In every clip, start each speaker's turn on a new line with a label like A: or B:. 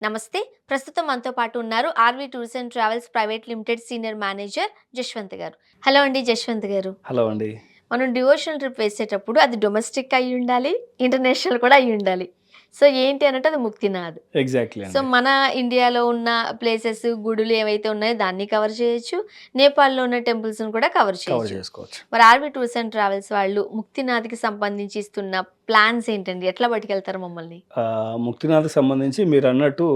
A: నమస్తే. ప్రస్తుతం మనతో పాటు ఉన్నారు RV tours and travels private limited senior manager Jashwanth గారు. హలో అండి జశ్వంత్ గారు.
B: హలో అండి.
A: మనం డివోషనల్ ట్రిప్ వేసేటప్పుడు అది డొమెస్టిక్ అయ్యుండాలి, ఇంటర్నేషనల్ కూడా అయ్యుండాలి. సో, ఏంటి అనంటే అది ముక్తినాథ్.
B: ఎగ్జాక్ట్‌లీ
A: సో,
B: అండి.
A: మన ఇండియాలో ఉన్న ప్లేసెస్, గుడులు ఏవైతే ఉన్నాయో దాన్ని కవర్ చేయొచ్చు. నేపాల్‌లో ఉన్న టెంపుల్స్‌ని కూడా కవర్
B: కవర్
A: చేయొచ్చు.
B: చేసుకోవచ్చు.
A: మరి ఆర్‌వి టూర్స్ అండ్ ట్రావెల్స్ వాళ్ళు ముక్తినాథ్‌కి సంబంధించి ఇస్తున్న ప్లాన్స్ ఏంటండి? ఎట్లా పట్టుకెళ్తారు మమ్మల్ని?
B: ముక్తినాథ్‌కి సంబంధించి మీరన్నట్టు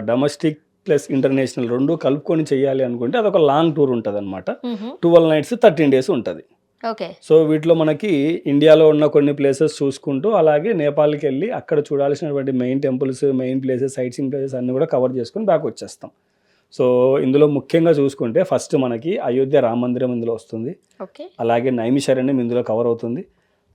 B: డొమెస్టిక్ ప్లస్ ఇంటర్నేషనల్ 2 కలుపుకొని చేయాలి అనుకుంటే అదొక లాంగ్ టూర్ ఉంటదనమాట.
A: హుహు.
B: 12 నైట్స్, 13 డేస్ ఉంటది.
A: ఓకే.
B: సో, వీటిలో మనకి ఇండియాలో ఉన్న కొన్ని ప్లేసెస్ చూసుకుంటూ, అలాగే నేపాల్‌కెళ్ళి అక్కడ చూడాల్సినటువంటి main temples, main places, sightseeing places అన్నీ కూడా కవర్ చేసుకొని బ్యాక్ వచ్చేస్తాం. సో, ఇందులో ముఖ్యంగా చూసుకుంటే ఫస్ట్ మనకి అయోధ్య రామ మందిరం ఇందులో వస్తుంది.
A: ఓకే.
B: అలాగే నైమిషారణ్యం ఇందులో కవర్ అవుతుంది.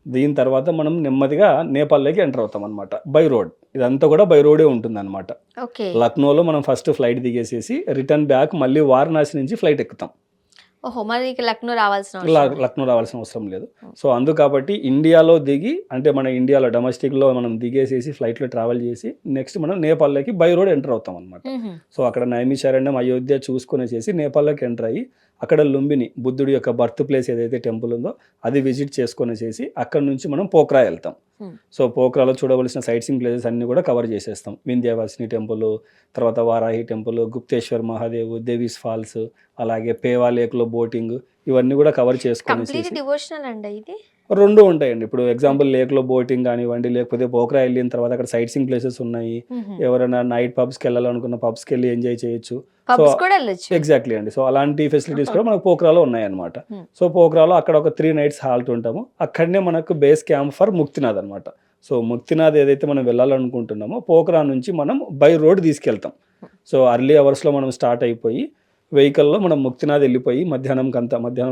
B: దీని తర్వాత మనం నెమ్మదిగా నేపాల్‌లోకి ఎంటర్ అవుతామనమాట. By road. ఇదంతా కూడా బై రోడే ఉంటుందనమాట.
A: ఓకే.
B: లక్నోలో మనం ఫస్ట్ ఫ్లైట్ దిగేసేసి రిటర్న్ బ్యాక్ మళ్ళీ వారణాసి నుంచి ఫ్లైట్ ఎక్కుతాం.
A: ఓహో! మరి ఇక లక్నో రావాల్సిన అవసరం లేదు.
B: లక్నో రావాల్సిన అవసరం లేదు.
A: హ్మ్.
B: సో, కాబట్టి ఇండియాలో దిగి అంటే మన ఇండియాలో డొమెస్టిక్‌లో మనం దిగేసేసి ఫ్లైట్‌లో ట్రావెల్ చేసి నెక్స్ట్ మనం నేపాల్‌లోకి బై రోడ్ ఎంటర్ అవుతామనమాట.
A: హుహు.
B: సో, అక్కడ నైమిషారణ్యం, అయోధ్య చూసుకొనేసేసి నేపాల్‌లోకి ఎంటర్ అయ్యి అక్కడ లుంబిని బుద్ధుడి యొక్క బర్త్ ప్లేస్ ఏదైతే టెంపుల్ ఉందో అది విజిట్ చేసుకొనేసేసి అక్కడి నుంచి మనం పోఖ్రా ఎళ్తాం.
A: హ్మ్.
B: సో, పోఖ్రాలో చూడవలసిన సైట్ సీయింగ్ ప్లేసెస్ అన్నీ కూడా కవర్ చేసేస్తాం. వింధ్యవాసిని టెంపుల్, తర్వాత వారాహి టెంపుల్, గుప్తేశ్వర్ మహాదేవ్, దేవీస్ ఫాల్స్, అలాగే పేవా లేక్‌లో బోటింగ్ ఇవన్నీ కూడా కవర్
A: కంప్లీట్
B: చేసుకొనేసేసి
A: డివోషనల్ అండి ఇది?
B: 2 ఉంటాయండి. ఇప్పుడు ఎగ్జాంపుల్
A: ఓకే.
B: లేక్‌లో బోటింగ్ కానివ్వండి, లేకపోతే పోఖ్రా ఎళ్ళిన తర్వాత అక్కడ సైట్ సీయింగ్ ప్లేసెస్ ఉన్నాయి.
A: హుహు.
B: ఎవరైనా నైట్ పబ్స్‌కెళ్ళాలనుకున్న పబ్స్‌కెళ్ళి ఎంజాయ్ చేయొచ్చు. సో,
A: పబ్స్ కూడా ఎళ్ళొచ్చు.
B: ఎగ్జాక్ట్‌లీ అండి. సో, అలాంటి ఫెసిలిటీస్ కూడా మనకు పోఖ్రాలో ఉన్నాయన్నమాట.
A: హ్మ్.
B: సో, పోఖ్రాలో అక్కడ ఒక 3 నైట్స్ హాల్ట్ ఉంటాము. అక్కడనే మనకు బేస్ క్యాంప్ ఫర్ ముక్తినాథ్ అనమాట. సో, ముక్తినాథ్ ఏదైతే మనం వెళ్ళాలనుకుంటున్నామో పోఖ్రా నుంచి మనం బై రోడ్ తీసుకెళ్తాం. సో, అర్లీ అవర్స్‌లో మనం స్టార్ట్ అయిపోయి వెహికల్‌లో మనం ముక్తినాథ్ ఎళ్ళిపోయి మధ్యాహ్నం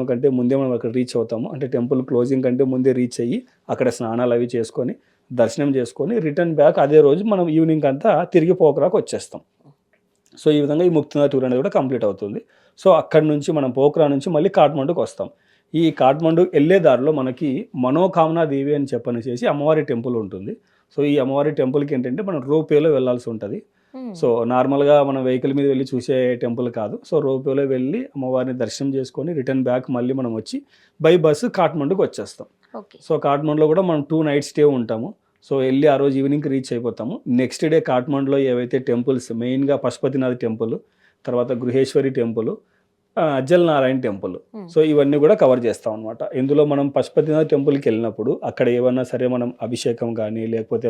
B: కంటే ముందే మనం అక్కడ రీచ్ అవుతాము. అంటే టెంపుల్ క్లోజింగ్ కంటే ముందే రీచ్ అయ్యి అక్కడ స్నానాలవి చేసుకొని, దర్శనం చేసుకొని రిటర్న్ బ్యాక్ అదే రోజు మనం ఈవినింగ్ అంతా తిరిగి పోఖ్రాకి వచ్చేస్తాం. సో, ఈ విధంగా ఈ ముక్తినాథ్ టూర్ అనేది కూడా కంప్లీట్ అవుతుంది. సో, అక్కడి నుంచి మనం పోఖ్రా నుంచి మళ్ళీ కాఠ్మండూకొస్తాం. ఈ కాఠ్మండూ ఎళ్ళే దారిలో మనకి మనోకామనా దేవి అని చెప్పనేసేసి అమ్మవారి టెంపుల్ ఉంటుంది. సో, ఈ అమ్మవారి టెంపుల్‌కి ఏంటంటే మనం రోప్‌వేలో వెళ్ళాల్సి ఉంటది.
A: హ్మ్.
B: సో, నార్మల్‌గా మనం వెహికల్ మీద వెళ్లి చూసే టెంపుల్ కాదు. సో, రోప్‌వేలో వెళ్ళి అమ్మవారిని దర్శనం చేసుకొని రిటర్న్ బ్యాక్ మళ్ళీ మనం వచ్చి బై బస్సు కాఠ్మండూకొచ్చేస్తాం.
A: ఓకే.
B: సో, కాఠ్మండూలో కూడా మనం 2 నైట్ స్టే ఉంటాము. సో, ఎళ్లి ఆ రోజు ఈవినింగ్‌కి రీచ్ అయిపోతాము. నెక్స్ట్ డే కాఠ్మండూలో ఏవైతే టెంపుల్స్ మెయిన్‌గా పశుపతినాథ్ టెంపుల్, తర్వాత గృహేశ్వరి టెంపుల్, అజ్జల్ నారాయణ టెంపుల్.
A: హ్మ్.
B: సో, ఇవన్నీ కూడా కవర్ చేస్తామనమాట. ఇందులో మనం పశుపతినాథ్ టెంపుల్‌కెళ్ళినప్పుడు అక్కడ ఏవన్నా సరే మనం అభిషేకం గానీ, లేకపోతే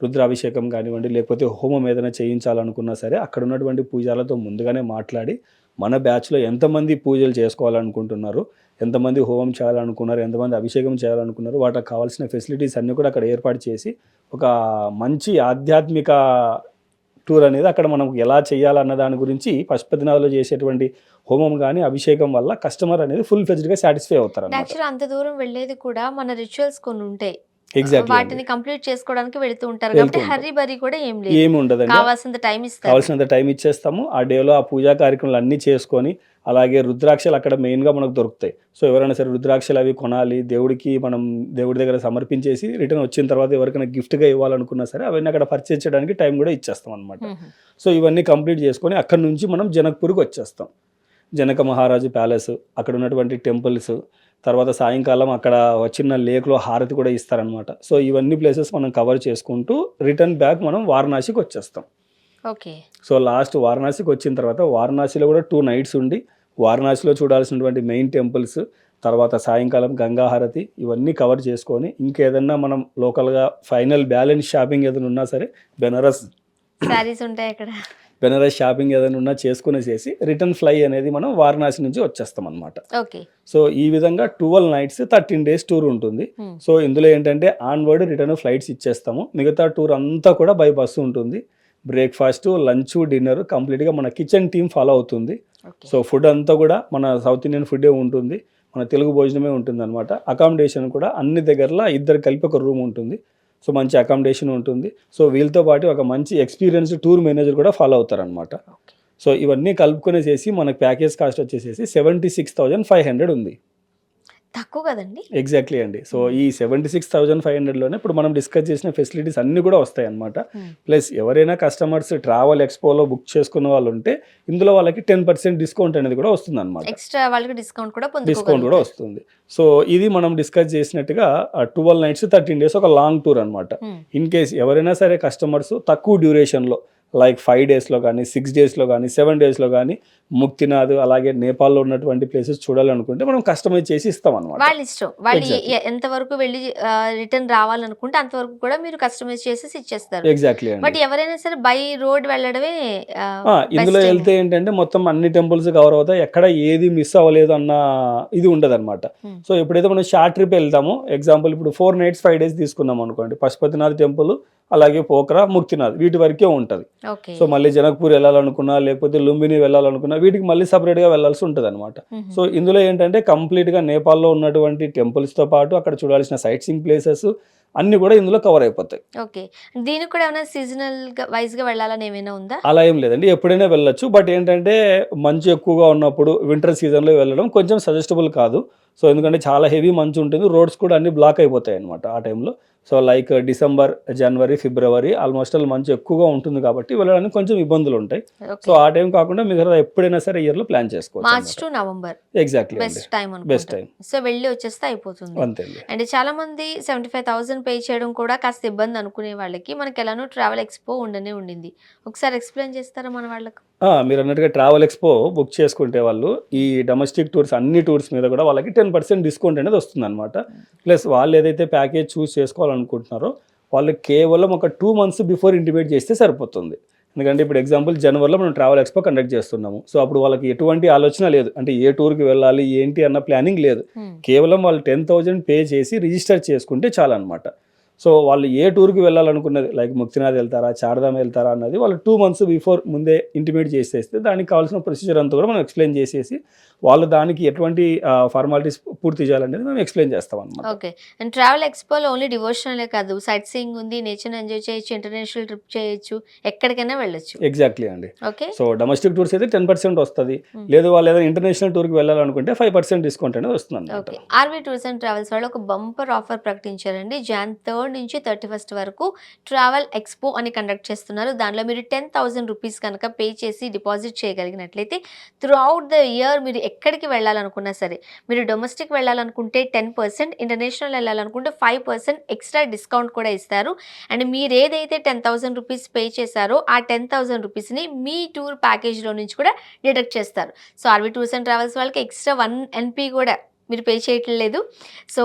B: రుద్రాభిషేకం కానివ్వండి, లేకపోతే హోమం ఏదైనా చేయించాలనుకున్నా సరే అక్కడ ఉన్నటువంటి పూజారులతో ముందుగానే మాట్లాడి, మన బ్యాచ్‌లో ఎంతమంది పూజలు చేసుకోవాలనుకుంటున్నారు, ఎంతమంది హోమం చేయాలనుకున్నారు, ఎంతమంది అభిషేకం చేయాలనుకున్నారు, వాటికి కావాల్సిన ఫెసిలిటీస్ అన్నీ కూడా అక్కడ ఏర్పాటు చేసి, ఒక మంచి ఆధ్యాత్మిక టూర్ అనేది అక్కడ మనం ఎలా చేయాలన్న దాని గురించి పశుపతినాథ్‌లో చేసేటువంటి హోమం గాని, అభిషేకం వల్ల కస్టమర్ అనేది ఫుల్ ఫ్లెడ్జ్డ్‌గా సాటిస్ఫై అవుతారనమాట.
A: యాక్చువల్‌గా అంత దూరం వెళ్ళేది కూడా మన రిచువల్స్ కొన్నుంటాయి.
B: ఎగ్జాక్ట్‌లీ అండి.
A: వాటిని కంప్లీట్ చేసుకోవడానికి వెళ్తూ ఉంటారు.
B: వెళ్తూ
A: కాబట్టి
B: ఉంటాం.
A: హర్రీ బరీ కూడా ఏం లేదు.
B: ఏమి ఉండదండి.
A: కావాల్సినంత టైమ్ ఇస్తారు.
B: కావాల్సినంత టైం ఇచ్చేస్తాము. ఆ డేలో ఆ పూజా కార్యక్రమాలు అన్నీ చేసుకొని, అలాగే రుద్రాక్షలు అక్కడ మెయిన్‌గా మనకు దొరుకుతాయి. సో, ఎవరైనా సరే రుద్రాక్షలు అవి కొనాలి, దేవుడికి మనం దేవుడి దగ్గర సమర్పించేసి రిటర్న్ వచ్చిన తర్వాత ఎవరికైనా గిఫ్ట్‌గా ఇవ్వాలనుకున్నా సరే అవన్నీ అక్కడ పర్చేజ్ చేయడానికి టైం కూడా ఇచ్చేస్తామనమాట.
A: హుహు.
B: సో, ఇవన్నీ కంప్లీట్ చేసుకొని అక్కడి నుంచి మనం జనక్‌పూర్‌కి వచ్చేస్తాం. జనక మహారాజు ప్యాలెస్, అక్కడ ఉన్నటువంటి టెంపుల్స్, తర్వాత సాయంకాలం అక్కడ ఒక చిన్న లేక్‌లో హారతి కూడా ఇస్తారనమాట. సో, ఇవన్నీ ప్లేసెస్ మనం కవర్ చేసుకుంటూ రిటర్న్ బ్యాక్ మనం వారణాసికి వచ్చేస్తాం.
A: ఓకే.
B: సో, లాస్ట్ వారణాసికొచ్చిన తర్వాత వారణాసిలో కూడా 2 నైట్స్ ఉండి, వారణాసిలో చూడాల్సినటువంటి మెయిన్ టెంపుల్స్, తర్వాత సాయంకాలం గంగా హారతి ఇవన్నీ కవర్ చేసుకొని, ఇంకేదన్నా మనం లోకల్‌గా ఫైనల్ బ్యాలెన్స్ షాపింగ్ ఏదైనా ఉన్నా సరే బెనారస్
A: శారీస్ ఉంటాయి అక్కడ.
B: బెనారస్ షాపింగ్ ఏదైనా ఉన్నా చేసుకునేసేసి రిటర్న్ ఫ్లై అనేది మనం వారణాసి నుంచి వచ్చేస్తామనమాట.
A: ఓకే.
B: సో, ఈ విధంగా 12 నైట్స్, 13 డేస్ టూర్ ఉంటుంది.
A: హ్మ్.
B: సో, ఇందులో ఏంటంటే ఆన్‌వర్డ్, రిటర్న్ ఫ్లైట్స్ ఇచ్చేస్తాము. మిగతా టూర్ అంతా కూడా బై బస్సు ఉంటుంది. బ్రేక్‌ఫాస్టు, లంచు, డిన్నర్ కంప్లీట్‌గా మన కిచెన్ టీమ్ ఫాలో అవుతుంది.
A: ఓకే.
B: సో, ఫుడ్ అంతా కూడా మన సౌత్ ఇండియన్ ఫుడ్డే ఉంటుంది. మన తెలుగు భోజనమే ఉంటుందనమాట. అకామిడేషన్ కూడా అన్ని దగ్గరలా ఇద్దరు కలిపి ఒక రూమ్ ఉంటుంది. సో, మంచి అకామిడేషన్ ఉంటుంది. సో, వీళ్ళతో పాటు ఒక మంచి ఎక్స్‌పీరియన్స్‌డ్ టూర్ మేనేజర్ కూడా ఫాలో అవుతారనమాట.
A: ఓకే.
B: సో, ఇవన్నీ కలుపుకొనేసేసి మనకు ప్యాకేజ్ కాస్ట్ వచ్చేసేసి 76,500 ఉంది.
A: తక్కువ కదండి.
B: ఎగ్జాక్ట్లీ అండి. సో ఈ 76,500లోనే ఇప్పుడు మనం డిస్కస్ చేసిన ఫెసిలిటీస్ అన్నీ కూడా వస్తాయి అన్నమాట. ప్లస్ ఎవరైనా కస్టమర్స్ ట్రావెల్ ఎక్స్పోలో బుక్ చేసుకున్న వాళ్ళు ఉంటే ఇందులో వాళ్ళకి 10% డిస్కౌంట్ అనేది కూడా వస్తుందన్నమాట.
A: ఎక్స్ట్రా వాళ్ళకి డిస్కౌంట్ కూడా
B: డిస్కౌంట్ కూడా వస్తుంది. సో ఇది మనం డిస్కస్ చేసినట్టుగా 12 నైట్స్ 13 డేస్ ఒక లాంగ్ టూర్ అనమాట. ఇన్ కేస్ ఎవరైనా సరే కస్టమర్స్ తక్కువ డ్యూరేషన్లో లైక్ 5 డేస్లో కానీ 6 డేస్లో కానీ 7 డేస్లో కానీ ముక్తినాథ్ అలాగే నేపాల్లో ఉన్నటువంటి ప్లేసెస్ చూడాలనుకుంటే మనం కస్టమైజ్ చేసి ఇస్తాం అనమాట.
A: వాళ్ళ ఇష్టం. వాళ్ళు ఎంత వరకు వెళ్ళి రిటర్న్ రావాలనుకుంటే అంతవరకు కూడా మీరు కస్టమైజ్ చేసేసి ఇచ్చేస్తారు.
B: ఎగ్జాక్ట్లీ అండి.
A: బట్ ఎవరైనా సరే బై రోడ్ వెళ్ళడమే
B: ఇందులో వెళ్తే ఏంటంటే మొత్తం అన్ని టెంపుల్స్ కవర్ అవుతాయి, ఎక్కడ ఏది మిస్ అవ్వలేదు అన్న ఇది ఉండదు అనమాట. సో ఎప్పుడైతే మనం షార్ట్ ట్రిప్ వెళ్తామో ఎగ్జాంపుల్ ఇప్పుడు 4 నైట్స్ 5 డేస్ తీసుకున్నాం అనుకోండి, పశుపతినాథ్ టెంపుల్ అలాగే పోఖరా ముక్తినాథ్ వీటి వరకే ఉంటుంది. సో మళ్ళీ జనక్పూర్ వెళ్ళాలనుకున్నా లేకపోతే లుంబిని వెళ్ళాలనుకున్నా వీటికి మళ్ళీ సపరేట్గా వెళ్ళాల్సి ఉంటుంది అనమాట. సో ఇందులో ఏంటంటే కంప్లీట్గా నేపాల్లో ఉన్నటువంటి టెంపుల్స్తో పాటు అక్కడ చూడాల్సిన సైట్ సీయింగ్ ప్లేసెస్ అన్ని కూడా ఇందులో కవర్ అయిపోతాయి.
A: ఓకే, దీనికి కూడా ఏమైనా సీజనల్ వైజ్ గా వెళ్ళాలని ఏమైనా ఉందా?
B: అలా ఏం లేదండి, ఎప్పుడైనా వెళ్ళొచ్చు. బట్ ఏంటంటే మంచు ఎక్కువగా ఉన్నప్పుడు వింటర్ సీజన్లో వెళ్ళడం కొంచెం సజెస్టబుల్ కాదు. సో ఎందుకంటే చాలా హెవీ మంచు ఉంటుంది, రోడ్స్ కూడా అన్ని బ్లాక్ అయిపోతాయి అనమాట ఆ టైంలో. సో లైక్ డిసెంబర్, జనవరి, ఫిబ్రవరి ఆల్మోస్ట్ మంచు ఎక్కువగా ఉంటుంది కాబట్టి వెళ్ళడానికి కొంచెం ఇబ్బందులు ఉంటాయి. సో ఆ టైం కాకుండా మిగతా ఎప్పుడైనా సరే ఇయర్ లో ప్లాన్ చేసుకోవచ్చు.
A: March to November
B: exactly
A: best time. So వెళ్ళి వచ్చేస్తే అయిపోతుంది.
B: అంతే.
A: అండ్ చాలా మంది 75,000 పే చేయడం కూడా కాస్త ఇబ్బంది అనుకునే వాళ్ళకి మనకి ఎలానో ట్రావెల్ ఎక్స్పో ఉండింది. ఒకసారి ఎక్స్ప్లెయిన్ చేస్తారా మన వాళ్ళకు?
B: మీరు అన్నట్టుగా ట్రావెల్ ఎక్స్పో బుక్ చేసుకుంటే వాళ్ళు ఈ డొమెస్టిక్ టూర్స్ అన్ని టూర్స్ మీద కూడా వాళ్ళకి 10% డిస్కౌంట్ అనేది వస్తుంది అనమాట. ప్లస్ వాళ్ళు ఏదైతే ప్యాకేజ్ చూస్ చేసుకోవాలనుకుంటున్నారో వాళ్ళు కేవలం ఒక 2 months బిఫోర్ ఇంటిమేట్ చేస్తే సరిపోతుంది. ఎందుకంటే ఇప్పుడు ఎగ్జాంపుల్ జనవరిలో మనం ట్రావెల్ ఎక్స్పో కండక్ట్ చేస్తున్నాము. సో అప్పుడు వాళ్ళకి ఎటువంటి ఆలోచన లేదు, అంటే ఏ టూర్కి వెళ్ళాలి ఏంటి అన్న ప్లానింగ్ లేదు. కేవలం వాళ్ళు 10,000 పే చేసి రిజిస్టర్ చేసుకుంటే చాలు అనమాట. సో వాళ్ళు ఏ టూర్కి వెళ్ళాలనుకున్నది లైక్ ముక్తినాథ్ వెళ్తారా, చార్ధామ్ వెళ్తారా అన్నది వాళ్ళు 2 months బిఫోర్ ముందే ఇంటిమేట్ చేసేస్తే దానికి కావాల్సిన ప్రొసీజర్ అంతా కూడా మనం ఎక్స్ప్లెయిన్ చేసేసి వాళ్ళు దానికి ఎటువంటి ఫార్మాలిటీస్ పూర్తి చేయాలనేది మేము ఎక్స్ప్లెయిన్ చేస్తాం అనమాట.
A: ఓకే, అండ్ ట్రావెల్ ఎక్స్పోలో ఓన్లీ డివోషనలే కాదు, సైట్ సీయింగ్ ఉంది, నేచర్ ఎంజాయ్ చేయొచ్చు, ఇంటర్నేషనల్ ట్రిప్ చేయొచ్చు, ఎక్కడికైనా వెళ్ళొచ్చు.
B: ఎగ్జాక్ట్లీ అండి.
A: ఓకే,
B: సో డొమెస్టిక్ టూర్స్ అయితే 10% వస్తుంది, లేదు వాళ్ళు ఏదైనా ఇంటర్నేషనల్ టూర్కి వెళ్ళాలనుకుంటే 5% డిస్కౌంట్ అనేది వస్తుంది అనమాట.
A: Okay, RV tours and travels వాళ్ళు ఒక బంపర్ ఆఫర్ ప్రకటించారండి. Jan 3rd నుంచి 31st వరకు ట్రావెల్ ఎక్స్పో అని కండక్ట్ చేస్తున్నారు. దానిలో మీరు 10,000 రూపీస్ కనుక పే చేసి డిపాజిట్ చేయగలిగినట్లయితే త్రూ అవుట్ ద ఇయర్ మీరు ఎక్కడికి వెళ్ళాలనుకున్నా సరే, మీరు డొమెస్టిక్ వెళ్ళాలనుకుంటే 10%, ఇంటర్నేషనల్ వెళ్ళాలనుకుంటే 5% ఎక్స్ట్రా డిస్కౌంట్ కూడా ఇస్తారు. అండ్ మీరు ఏదైతే 10,000 రూపీస్ పే చేశారో ఆ 10,000 రూపీస్ని మీ టూర్ ప్యాకేజ్లో నుంచి కూడా డిడక్ట్ చేస్తారు. So RV tours and travels వాళ్ళకి ఎక్స్ట్రా 1 NP కూడా మీరు పే చేయట్లేదు. సో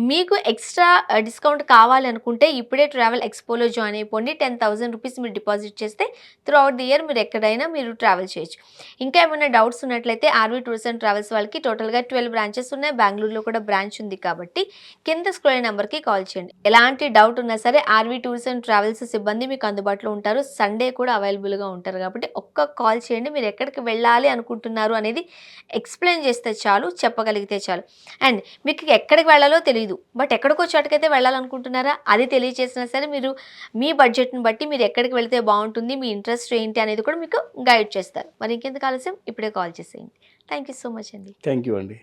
A: మీకు ఎక్స్ట్రా డిస్కౌంట్ కావాలి అనుకుంటే ఇప్పుడే ట్రావెల్ ఎక్స్పోలో జాయిన్ అయిపోండి. 10,000 రూపీస్ మీరు డిపాజిట్ చేస్తే త్రూ అవుట్ ది ఇయర్ మీరు ఎక్కడైనా మీరు ట్రావెల్ చేయొచ్చు. ఇంకా ఏమైనా డౌట్స్ ఉన్నట్లయితే ఆర్వీ టూర్స్ అండ్ ట్రావెల్స్ వాళ్ళకి టోటల్గా 12 బ్రాంచెస్ ఉన్నాయి. బెంగళూరులో కూడా బ్రాంచ్ ఉంది కాబట్టి కింద స్క్రోల్ నెంబర్కి కాల్ చేయండి. ఎలాంటి డౌట్ ఉన్నా సరే ఆర్వీ టూర్స్ అండ్ ట్రావెల్స్ సిబ్బంది మీకు అందుబాటులో ఉంటారు. సండే కూడా అవైలబుల్గా ఉంటారు కాబట్టి ఒక్క కాల్ చేయండి. మీరు ఎక్కడికి వెళ్ళాలి అనుకుంటున్నారు అనేది ఎక్స్ప్లెయిన్ చేస్తే చాలు, చెప్పగలిగితే చాలు. అండ్ మీకు ఎక్కడికి వెళ్ళాలో తెలియదు, బట్ ఎక్కడికో చోటకైతే వెళ్ళాలనుకుంటున్నారా అది తెలియజేసినా సరే మీరు మీ బడ్జెట్ని బట్టి మీరు ఎక్కడికి వెళ్తే బాగుంటుంది, మీ ఇంట్రెస్ట్ ఏంటి అనేది కూడా మీకు గైడ్ చేస్తారు. మరి ఇంకెందుకు ఆలస్యం, ఇప్పుడే కాల్ చేసేయండి. థ్యాంక్ యూ సో మచ్ అండి.
B: థ్యాంక్ యూ అండి.